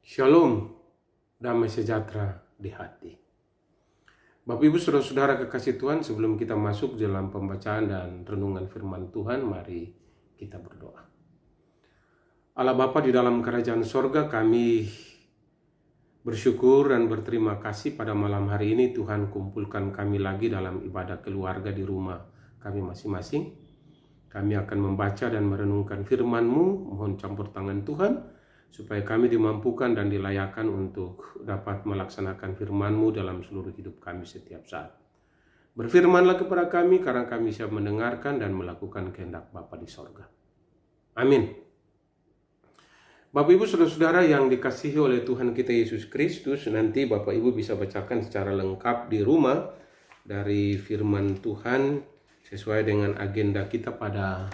Shalom, damai sejahtera di hati. Bapak Ibu Saudara-saudara kekasih Tuhan, sebelum kita masuk dalam pembacaan dan renungan firman Tuhan, mari kita berdoa. Allah Bapa di dalam kerajaan sorga, kami bersyukur dan berterima kasih pada malam hari ini Tuhan kumpulkan kami lagi dalam ibadah keluarga di rumah kami masing-masing. Kami akan membaca dan merenungkan firman-Mu, mohon campur tangan Tuhan, supaya kami dimampukan dan dilayakkan untuk dapat melaksanakan firman-Mu dalam seluruh hidup kami setiap saat. Berfirmanlah kepada kami karena kami siap mendengarkan dan melakukan kehendak Bapa di sorga. Amin. Bapak Ibu Saudara-saudara yang dikasihi oleh Tuhan kita Yesus Kristus, nanti Bapak Ibu bisa bacakan secara lengkap di rumah dari firman Tuhan sesuai dengan agenda kita pada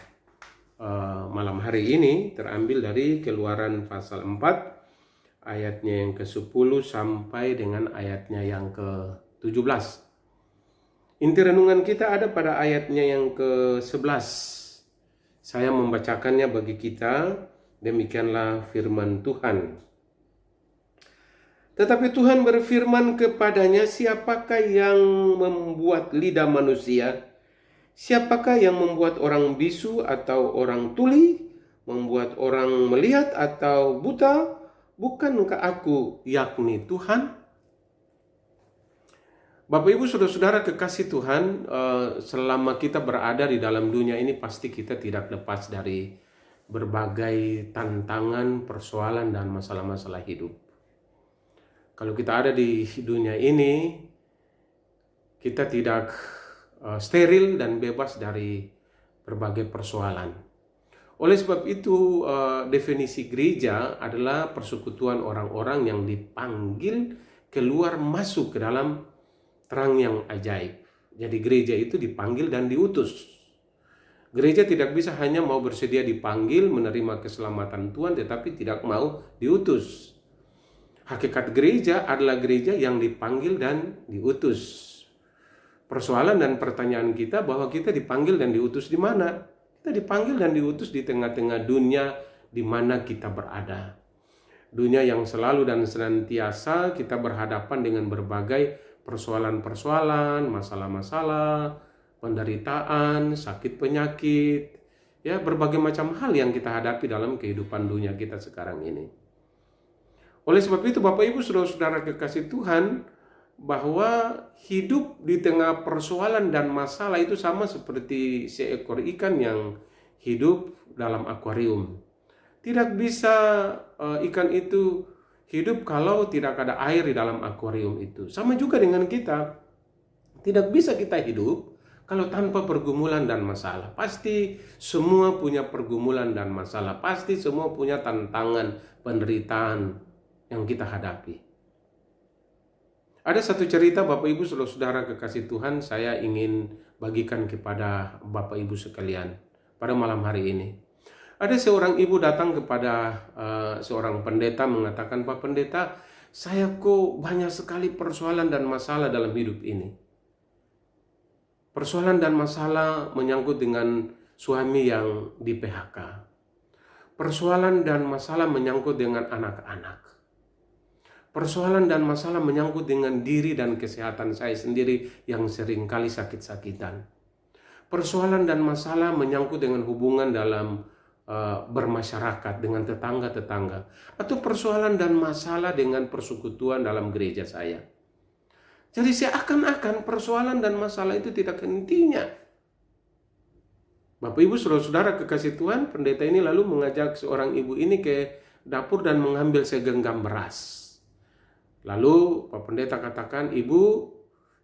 malam hari ini, terambil dari Keluaran pasal 4 ayatnya yang ke-10 sampai dengan ayatnya yang ke-17. Inti renungan kita ada pada ayatnya yang ke-11. Saya membacakannya bagi kita, demikianlah firman Tuhan. Tetapi Tuhan berfirman kepadanya, siapakah yang membuat lidah manusia? Siapakah yang membuat orang bisu atau orang tuli, membuat orang melihat atau buta? Bukankah aku, yakni Tuhan? Bapak Ibu Saudara-saudara kekasih Tuhan, selama kita berada di dalam dunia ini pasti kita tidak lepas dari berbagai tantangan, persoalan, dan masalah-masalah hidup. Kalau kita ada di dunia ini, kita tidak steril dan bebas dari berbagai persoalan. Oleh sebab itu, definisi gereja adalah persekutuan orang-orang yang dipanggil keluar masuk ke dalam terang yang ajaib. Jadi gereja itu dipanggil dan diutus. Gereja tidak bisa hanya mau bersedia dipanggil menerima keselamatan Tuhan tetapi tidak mau diutus. Hakikat gereja adalah gereja yang dipanggil dan diutus. Persoalan dan pertanyaan kita bahwa kita dipanggil dan diutus di mana? Kita dipanggil dan diutus di tengah-tengah dunia di mana kita berada. Dunia yang selalu dan senantiasa kita berhadapan dengan berbagai persoalan-persoalan, masalah-masalah, penderitaan, sakit penyakit, ya berbagai macam hal yang kita hadapi dalam kehidupan dunia kita sekarang ini. Oleh sebab itu Bapak Ibu Saudara-saudara kekasih Tuhan, bahwa hidup di tengah persoalan dan masalah itu sama seperti seekor ikan yang hidup dalam akuarium. Tidak bisa ikan itu hidup kalau tidak ada air di dalam akuarium itu. Sama juga dengan kita. Tidak bisa kita hidup kalau tanpa pergumulan dan masalah. Pasti semua punya pergumulan dan masalah. Pasti semua punya tantangan, penderitaan yang kita hadapi. Ada satu cerita Bapak Ibu Saudara kekasih Tuhan, saya ingin bagikan kepada Bapak Ibu sekalian pada malam hari ini. Ada seorang ibu datang kepada seorang pendeta mengatakan, Pak Pendeta, saya kok banyak sekali persoalan dan masalah dalam hidup ini. Persoalan dan masalah menyangkut dengan suami yang di PHK. Persoalan dan masalah menyangkut dengan anak-anak. Persoalan dan masalah menyangkut dengan diri dan kesehatan saya sendiri yang seringkali sakit-sakitan. Persoalan dan masalah menyangkut dengan hubungan dalam bermasyarakat dengan tetangga-tetangga. Atau persoalan dan masalah dengan persekutuan dalam gereja saya. Jadi seakan-akan persoalan dan masalah itu tidak hentinya. Bapak Ibu Saudara-saudara kekasih Tuhan, pendeta ini lalu mengajak seorang ibu ini ke dapur dan mengambil segenggam beras. Lalu Pak Pendeta katakan, Ibu,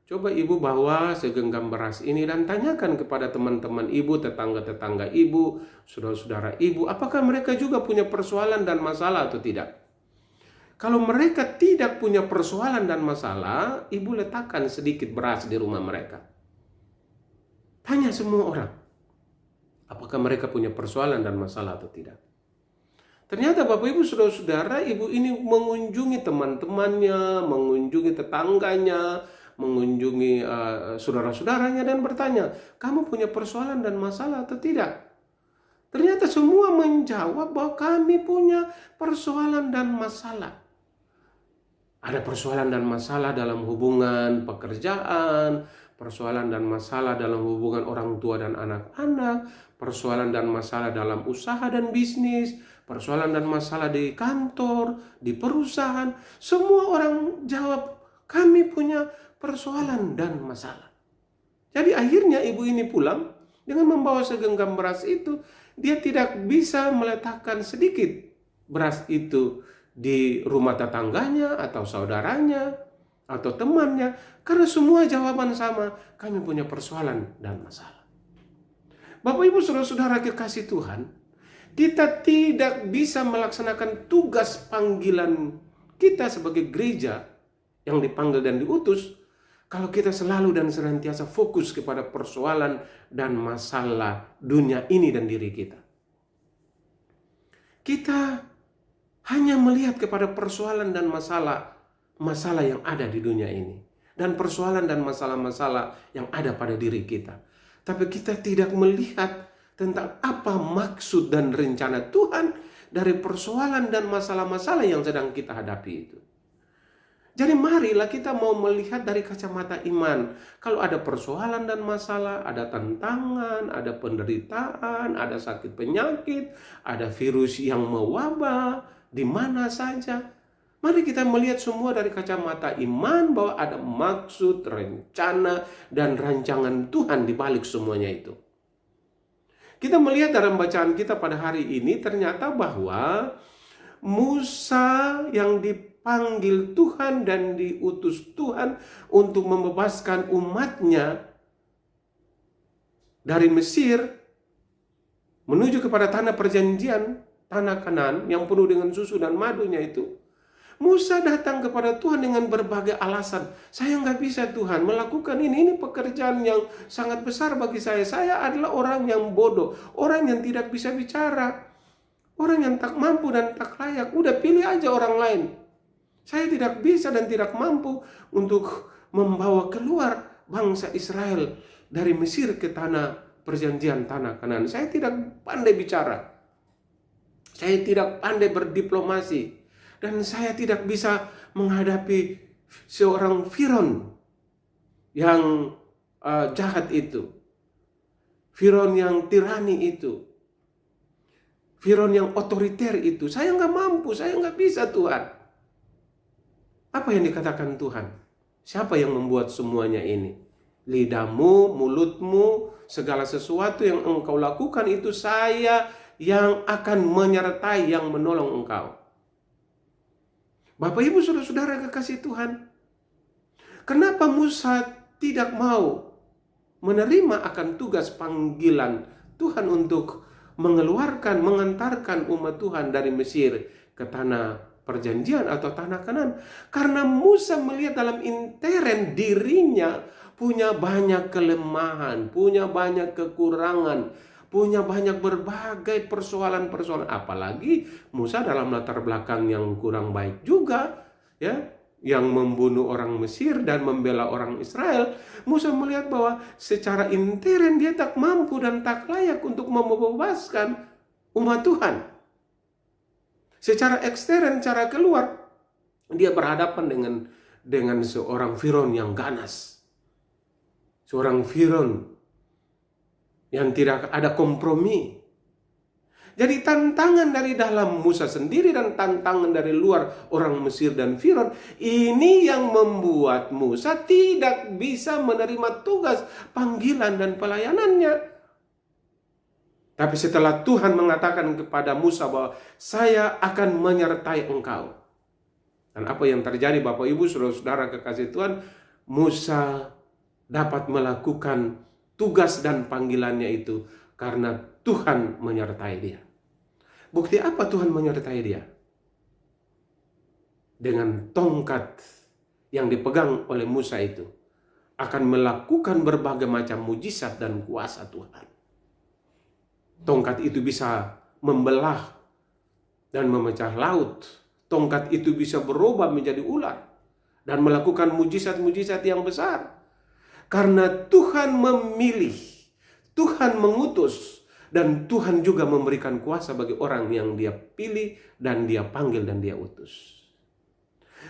coba Ibu bawa segenggam beras ini dan tanyakan kepada teman-teman Ibu, tetangga-tetangga Ibu, saudara-saudara Ibu, apakah mereka juga punya persoalan dan masalah atau tidak? Kalau mereka tidak punya persoalan dan masalah, Ibu letakkan sedikit beras di rumah mereka. Tanya semua orang, apakah mereka punya persoalan dan masalah atau tidak? Ternyata Bapak Ibu Saudara-saudara, ibu ini mengunjungi teman-temannya, mengunjungi tetangganya, mengunjungi saudara-saudaranya dan bertanya, kamu punya persoalan dan masalah atau tidak? Ternyata semua menjawab bahwa kami punya persoalan dan masalah. Ada persoalan dan masalah dalam hubungan pekerjaan, persoalan dan masalah dalam hubungan orang tua dan anak-anak, persoalan dan masalah dalam usaha dan bisnis, persoalan dan masalah di kantor, di perusahaan. Semua orang jawab, kami punya persoalan dan masalah. Jadi akhirnya ibu ini pulang dengan membawa segenggam beras itu. Dia tidak bisa meletakkan sedikit beras itu di rumah tetangganya atau saudaranya atau temannya, karena semua jawaban sama, kami punya persoalan dan masalah. Bapak Ibu Saudara-saudara kekasih Tuhan, kita tidak bisa melaksanakan tugas panggilan kita sebagai gereja yang dipanggil dan diutus kalau kita selalu dan senantiasa fokus kepada persoalan dan masalah dunia ini dan diri kita. Kita hanya melihat kepada persoalan dan masalah yang ada di dunia ini. Dan persoalan dan masalah-masalah yang ada pada diri kita. Tapi kita tidak melihat tentang apa maksud dan rencana Tuhan dari persoalan dan masalah-masalah yang sedang kita hadapi itu. Jadi marilah kita mau melihat dari kacamata iman. Kalau ada persoalan dan masalah, ada tantangan, ada penderitaan, ada sakit penyakit, ada virus yang mewabah, di mana saja. Mari kita melihat semua dari kacamata iman bahwa ada maksud, rencana, dan rancangan Tuhan di balik semuanya itu. Kita melihat dalam bacaan kita pada hari ini ternyata bahwa Musa yang dipanggil Tuhan dan diutus Tuhan untuk membebaskan umatnya dari Mesir menuju kepada tanah perjanjian, tanah Kanaan yang penuh dengan susu dan madunya itu. Musa datang kepada Tuhan dengan berbagai alasan. Saya nggak bisa Tuhan melakukan ini pekerjaan yang sangat besar bagi saya. Saya adalah orang yang bodoh, orang yang tidak bisa bicara, orang yang tak mampu dan tak layak. Udah pilih aja orang lain. Saya tidak bisa dan tidak mampu untuk membawa keluar bangsa Israel dari Mesir ke tanah perjanjian, tanah Kanaan. Saya tidak pandai bicara. Saya tidak pandai berdiplomasi. Dan saya tidak bisa menghadapi seorang Firaun yang jahat itu. Firaun yang tirani itu. Firaun yang otoriter itu. Saya nggak mampu, saya nggak bisa Tuhan. Apa yang dikatakan Tuhan? Siapa yang membuat semuanya ini? Lidahmu, mulutmu, segala sesuatu yang engkau lakukan itu saya yang akan menyertai, yang menolong engkau. Bapak Ibu Saudara-saudara kekasih Tuhan, kenapa Musa tidak mau menerima akan tugas panggilan Tuhan untuk mengeluarkan, mengantarkan umat Tuhan dari Mesir ke tanah perjanjian atau tanah Kanaan? Karena Musa melihat dalam intern dirinya punya banyak kelemahan, punya banyak kekurangan, punya banyak berbagai persoalan-persoalan. Apalagi Musa dalam latar belakang yang kurang baik juga, ya, yang membunuh orang Mesir dan membela orang Israel. Musa melihat bahwa secara intern dia tak mampu dan tak layak untuk membebaskan umat Tuhan. Secara ekstern, cara keluar, dia berhadapan dengan seorang Firaun yang ganas. Seorang Firaun yang tidak ada kompromi. Jadi tantangan dari dalam Musa sendiri dan tantangan dari luar orang Mesir dan Firaun, ini yang membuat Musa tidak bisa menerima tugas panggilan dan pelayanannya. Tapi setelah Tuhan mengatakan kepada Musa bahwa saya akan menyertai engkau. Dan apa yang terjadi Bapak Ibu Saudara-saudara kekasih Tuhan, Musa dapat melakukan tugas dan panggilannya itu karena Tuhan menyertai dia. Bukti apa Tuhan menyertai dia? Dengan tongkat yang dipegang oleh Musa itu akan melakukan berbagai macam mujizat dan kuasa Tuhan. Tongkat itu bisa membelah dan memecah laut. Tongkat itu bisa berubah menjadi ular dan melakukan mujizat-mujizat yang besar. Karena Tuhan memilih, Tuhan mengutus, dan Tuhan juga memberikan kuasa bagi orang yang dia pilih dan dia panggil dan dia utus.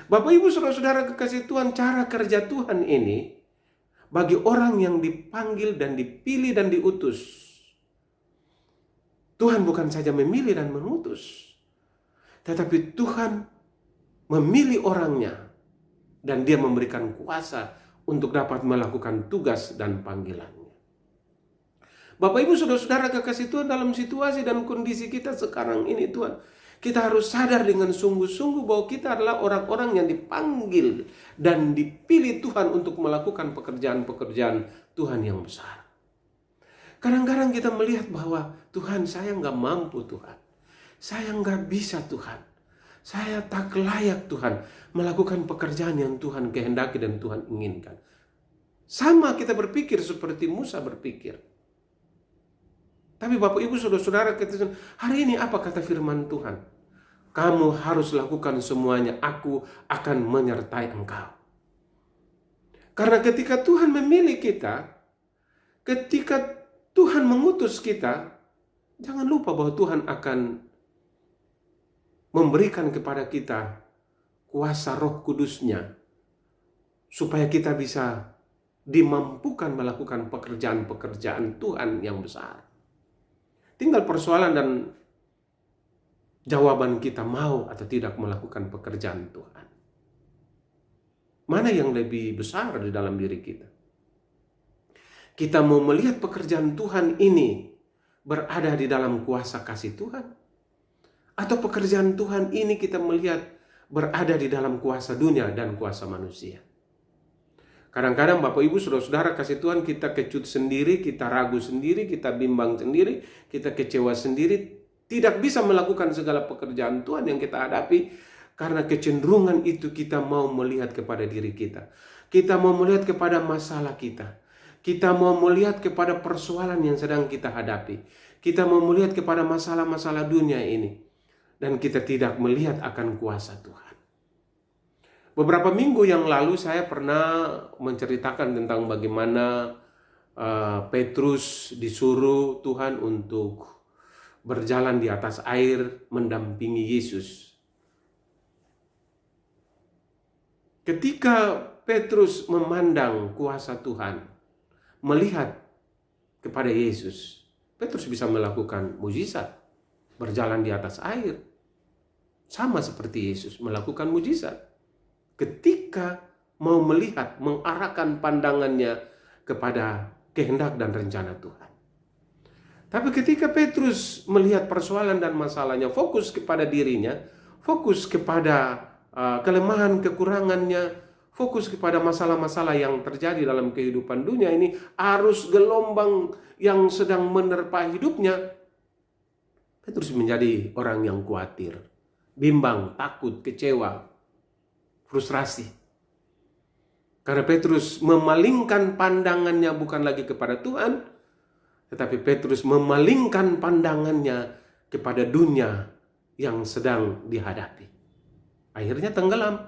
Bapak Ibu saudara-saudara kekasih Tuhan, cara kerja Tuhan ini bagi orang yang dipanggil dan dipilih dan diutus. Tuhan bukan saja memilih dan mengutus, tetapi Tuhan memilih orangnya dan Dia memberikan kuasa untuk dapat melakukan tugas dan panggilannya. Bapak Ibu saudara-saudara kekasih Tuhan, dalam situasi dan kondisi kita sekarang ini Tuhan, kita harus sadar dengan sungguh-sungguh bahwa kita adalah orang-orang yang dipanggil dan dipilih Tuhan untuk melakukan pekerjaan-pekerjaan Tuhan yang besar. Kadang-kadang kita melihat bahwa Tuhan, saya nggak mampu Tuhan. Saya nggak bisa Tuhan. Saya tak layak Tuhan melakukan pekerjaan yang Tuhan kehendaki dan Tuhan inginkan. Sama kita berpikir seperti Musa berpikir. Tapi Bapak Ibu saudara-saudara, hari ini apa kata firman Tuhan? Kamu harus lakukan semuanya, aku akan menyertai engkau. Karena ketika Tuhan memilih kita, ketika Tuhan mengutus kita, jangan lupa bahwa Tuhan akan memberikan kepada kita kuasa Roh Kudus-Nya supaya kita bisa dimampukan melakukan pekerjaan-pekerjaan Tuhan yang besar. Tinggal persoalan dan jawaban kita mau atau tidak melakukan pekerjaan Tuhan. Mana yang lebih besar di dalam diri kita? Kita mau melihat pekerjaan Tuhan ini berada di dalam kuasa kasih Tuhan? Atau pekerjaan Tuhan ini kita melihat berada di dalam kuasa dunia dan kuasa manusia? Kadang-kadang Bapak Ibu saudara-saudara kasih Tuhan, kita kecut sendiri, kita ragu sendiri, kita bimbang sendiri, kita kecewa sendiri, tidak bisa melakukan segala pekerjaan Tuhan yang kita hadapi karena kecenderungan itu kita mau melihat kepada diri kita. Kita mau melihat kepada masalah kita. Kita mau melihat kepada persoalan yang sedang kita hadapi. Kita mau melihat kepada masalah-masalah dunia ini. Dan kita tidak melihat akan kuasa Tuhan. Beberapa minggu yang lalu saya pernah menceritakan tentang bagaimana Petrus disuruh Tuhan untuk berjalan di atas air mendampingi Yesus. Ketika Petrus memandang kuasa Tuhan, melihat kepada Yesus, Petrus bisa melakukan mujizat, berjalan di atas air. Sama seperti Yesus melakukan mujizat. Ketika mau melihat, mengarahkan pandangannya kepada kehendak dan rencana Tuhan. Tapi ketika Petrus melihat persoalan dan masalahnya, fokus kepada dirinya, fokus kepada kelemahan, kekurangannya, fokus kepada masalah-masalah yang terjadi dalam kehidupan dunia ini, arus gelombang yang sedang menerpa hidupnya, Petrus menjadi orang yang khawatir, bimbang, takut, kecewa, frustrasi. Karena Petrus memalingkan pandangannya bukan lagi kepada Tuhan, tetapi Petrus memalingkan pandangannya kepada dunia yang sedang dihadapi. Akhirnya tenggelam.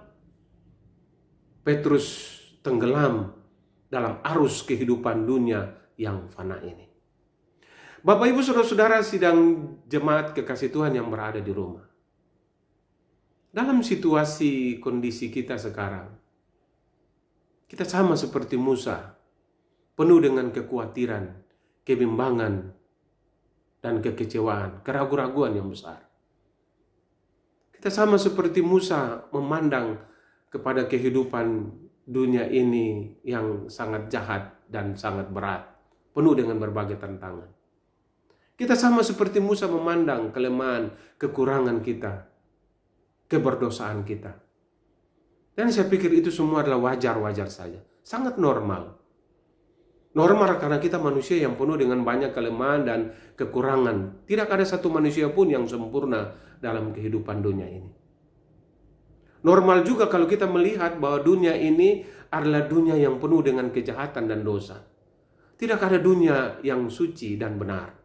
Petrus tenggelam dalam arus kehidupan dunia yang fana ini. Bapak Ibu saudara-saudara sidang jemaat kekasih Tuhan yang berada di rumah. Dalam situasi kondisi kita sekarang, kita sama seperti Musa, penuh dengan kekhawatiran, kebimbangan, dan kekecewaan, keraguan-raguan yang besar. Kita sama seperti Musa memandang kepada kehidupan dunia ini yang sangat jahat dan sangat berat, penuh dengan berbagai tantangan. Kita sama seperti Musa memandang kelemahan, kekurangan kita, keberdosaan kita. Dan saya pikir itu semua adalah wajar-wajar saja. Sangat normal. Normal karena kita manusia yang penuh dengan banyak kelemahan dan kekurangan. Tidak ada satu manusia pun yang sempurna dalam kehidupan dunia ini. Normal juga kalau kita melihat bahwa dunia ini adalah dunia yang penuh dengan kejahatan dan dosa. Tidak ada dunia yang suci dan benar.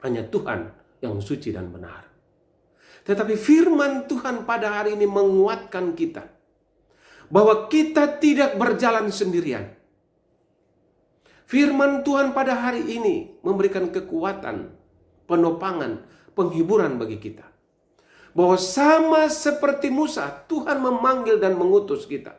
Hanya Tuhan yang suci dan benar. Tetapi firman Tuhan pada hari ini menguatkan kita bahwa kita tidak berjalan sendirian. Firman Tuhan pada hari ini memberikan kekuatan, penopangan, penghiburan bagi kita. bahwa sama seperti Musa, Tuhan memanggil dan mengutus kita.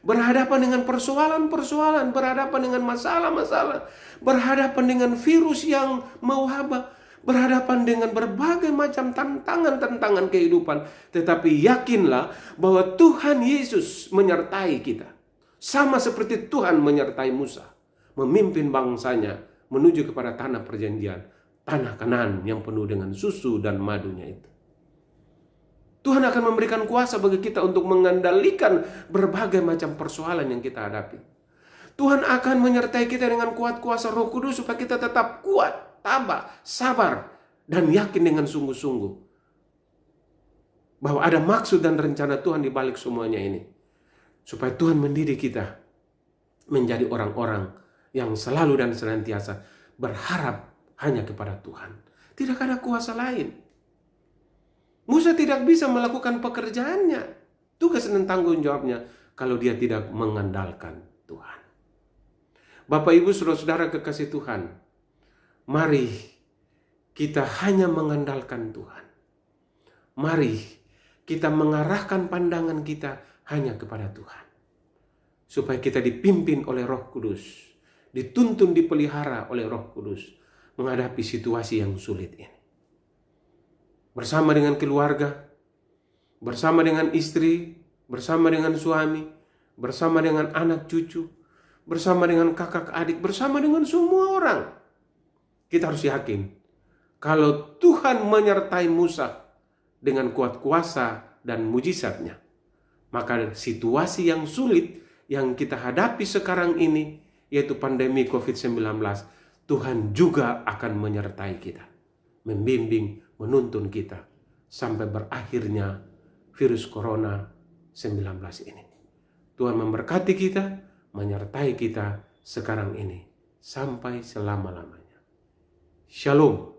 Berhadapan dengan persoalan-persoalan, berhadapan dengan masalah-masalah, berhadapan dengan virus yang mewabah, berhadapan dengan berbagai macam tantangan-tantangan kehidupan. Tetapi yakinlah bahwa Tuhan Yesus menyertai kita. Sama seperti Tuhan menyertai Musa, memimpin bangsanya menuju kepada tanah perjanjian, tanah Kanaan yang penuh dengan susu dan madunya itu. Tuhan akan memberikan kuasa bagi kita untuk mengendalikan berbagai macam persoalan yang kita hadapi. Tuhan akan menyertai kita dengan kuat kuasa Roh Kudus supaya kita tetap kuat, tabah, sabar, dan yakin dengan sungguh-sungguh bahwa ada maksud dan rencana Tuhan di balik semuanya ini. Supaya Tuhan mendidik kita menjadi orang-orang yang selalu dan senantiasa berharap hanya kepada Tuhan. Tidak ada kuasa lain. Musa tidak bisa melakukan pekerjaannya, tugas dan tanggung jawabnya, kalau dia tidak mengandalkan Tuhan. Bapak, Ibu, saudara-saudara kekasih Tuhan, mari kita hanya mengandalkan Tuhan. Mari kita mengarahkan pandangan kita hanya kepada Tuhan. Supaya kita dipimpin oleh Roh Kudus, dituntun, dipelihara oleh Roh Kudus, menghadapi situasi yang sulit ini. Bersama dengan keluarga, bersama dengan istri, bersama dengan suami, bersama dengan anak cucu, bersama dengan kakak adik, bersama dengan semua orang. Kita harus yakin, kalau Tuhan menyertai Musa dengan kuat kuasa dan mujizatnya, maka situasi yang sulit yang kita hadapi sekarang ini, yaitu pandemi COVID-19, Tuhan juga akan menyertai kita, membimbing, menuntun kita sampai berakhirnya virus corona 19 ini. Tuhan memberkati kita, menyertai kita sekarang ini sampai selama-lamanya. Shalom.